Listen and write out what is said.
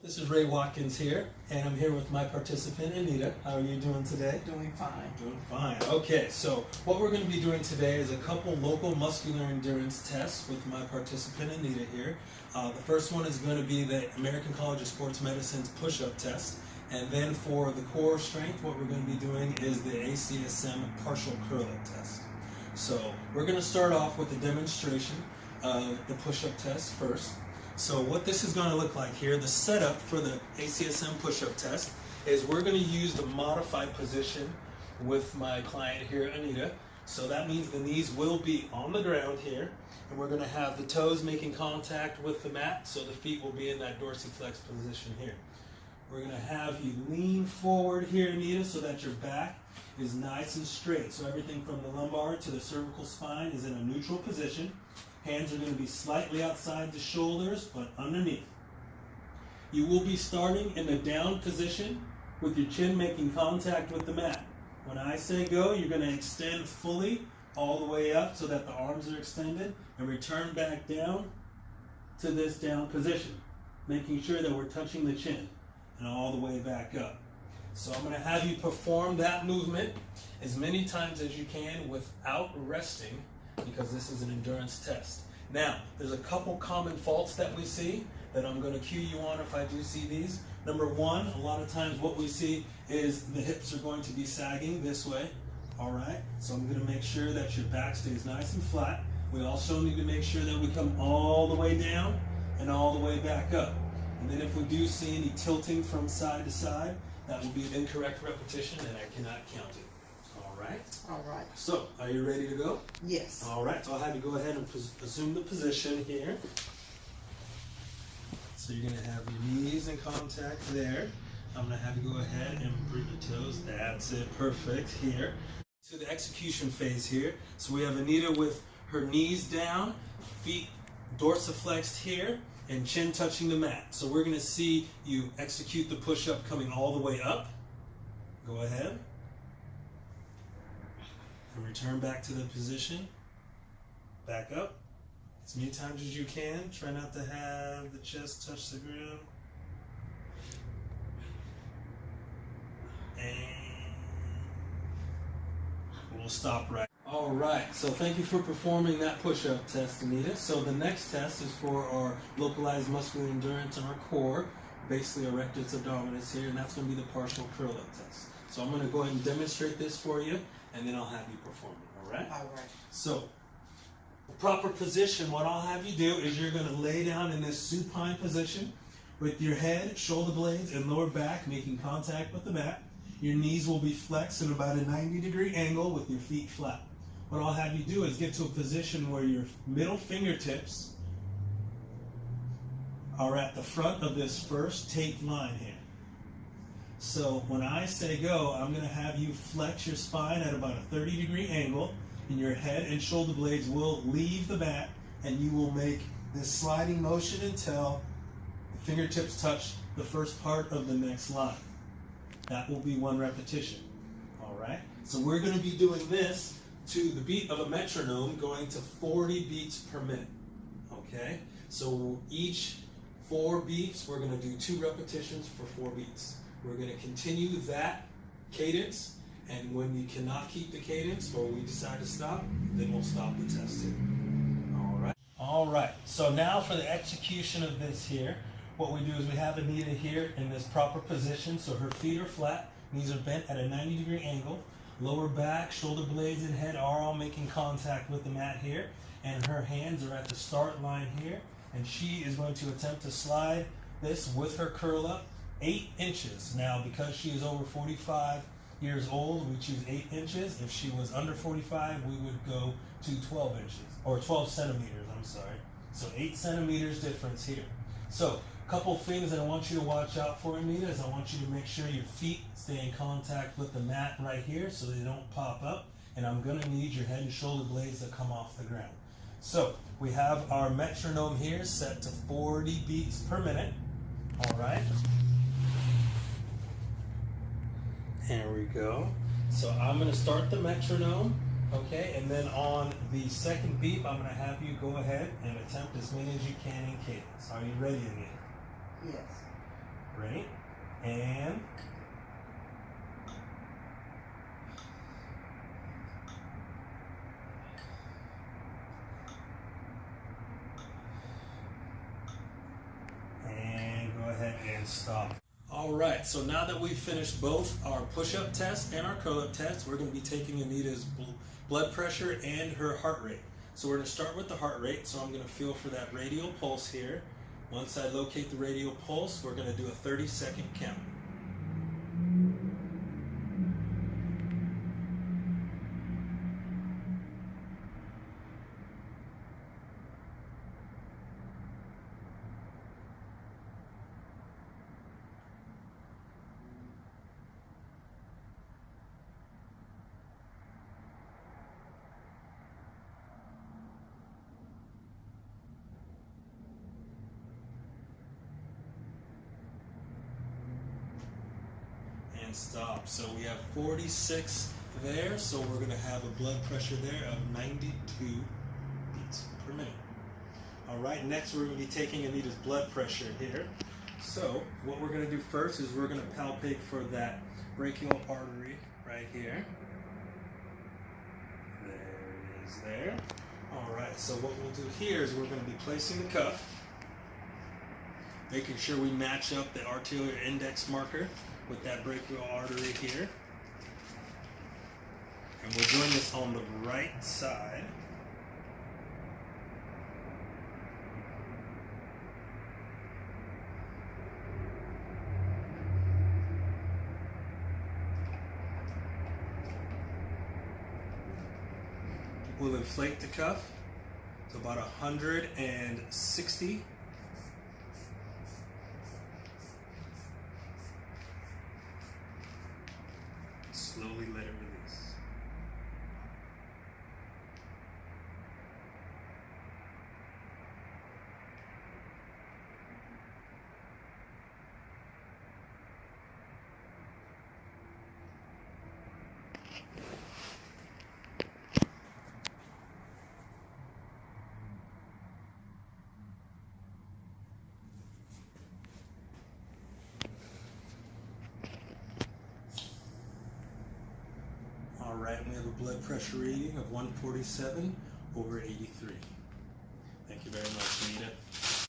This is Ray Watkins here, and I'm here with my participant, Anita. How are you doing today? Doing fine. Doing fine. Okay, so what we're going to be doing today is a couple local muscular endurance tests with my participant, Anita here. The first one is going to be the American College of Sports Medicine's push-up test. And then for the core strength, what we're going to be doing is the ACSM partial curl-up test. So we're going to start off with a demonstration of the push-up test first. So what this is going to look like here, the setup for the ACSM push-up test is we're going to use the modified position with my client here, Anita. So that means the knees will be on the ground here, and we're going to have the toes making contact with the mat, so the feet will be in that dorsiflex position here. We're going to have you lean forward here, Anita, so that your back is nice and straight. So everything from the lumbar to the cervical spine is in a neutral position. Hands are going to be slightly outside the shoulders, but underneath. You will be starting in the down position with your chin making contact with the mat. When I say go, you're going to extend fully all the way up so that the arms are extended and return back down to this down position, making sure that we're touching the chin and all the way back up. So I'm going to have you perform that movement as many times as you can without resting, because this is an endurance test. Now, there's a couple common faults that we see that I'm going to cue you on if I do see these. Number one, a lot of times what we see is the hips are going to be sagging this way. All right, so I'm going to make sure that your back stays nice and flat. We also need to make sure that we come all the way down and all the way back up. And then if we do see any tilting from side to side, that will be an incorrect repetition and I cannot count it. All right. So, are you ready to go? Yes. All right, so I'll have you go ahead and assume the position here. So you're going to have your knees in contact there. I'm going to have you go ahead and bring your toes. That's it, perfect here. To the execution phase here. So we have Anita with her knees down, feet dorsiflexed here, and chin touching the mat. So we're going to see you execute the push-up coming all the way up. Go ahead. And return back to the position. Back up. As many times as you can. Try not to have the chest touch the ground. And we'll stop right. All right, so thank you for performing that push-up test, Anita. So the next test is for our localized muscular endurance in our core, basically erectus abdominis here, and that's going to be the partial curl-up test. So I'm going to go ahead and demonstrate this for you, and then I'll have you perform it, all right? All right. So, the proper position, what I'll have you do is you're going to lay down in this supine position with your head, shoulder blades, and lower back making contact with the mat. Your knees will be flexed in about a 90-degree angle with your feet flat. What I'll have you do is get to a position where your middle fingertips are at the front of this first taped line here. So when I say go, I'm going to have you flex your spine at about a 30-degree angle, and your head and shoulder blades will leave the mat, and you will make this sliding motion until the fingertips touch the first part of the next line. That will be one repetition. All right? So we're going to be doing this to the beat of a metronome, going to 40 beats per minute. Okay? So each 4 beats, we're going to do 2 repetitions for 4 beats. We're going to continue that cadence, and when we cannot keep the cadence or we decide to stop, then we'll stop the test here. All right. All right. So now for the execution of this here, what we do is we have Anita here in this proper position, so her feet are flat, knees are bent at a 90-degree angle, lower back, shoulder blades, and head are all making contact with the mat here, and her hands are at the start line here, and she is going to attempt to slide this with her curl up 8 inches. Now, because she is over 45 years old, we choose 8 inches. If she was under 45, we would go to 12 inches, or 12 centimeters, I'm sorry. So 8 centimeters difference here. So, a couple things that I want you to watch out for, Anita, is I want you to make sure your feet stay in contact with the mat right here so they don't pop up. And I'm going to need your head and shoulder blades to come off the ground. So, we have our metronome here set to 40 beats per minute. All right. There we go. So I'm going to start the metronome, okay, and then on the second beep, I'm going to have you go ahead and attempt as many as you can in cadence. Are you ready, Anita? Yes. Ready? And go ahead and stop. All right, so now that we've finished both our push-up test and our curl-up test, we're going to be taking Anita's blood pressure and her heart rate. So we're going to start with the heart rate. So I'm going to feel for that radial pulse here. Once I locate the radial pulse, we're going to do a 30-second count. And stop. So we have 46 there, so we're going to have a blood pressure there of 92 beats per minute. All right, next we're going to be taking Anita's blood pressure here. So what we're going to do first is we're going to palpate for that brachial artery right here. There it is there. All right, so what we'll do here is we're going to be placing the cuff, making sure we match up the arterial index marker with that brachial artery here. And we're doing this on the right side. We'll inflate the cuff to about 160. Slowly let it release. All right, we have a blood pressure reading of 147/83. Thank you very much, Anita.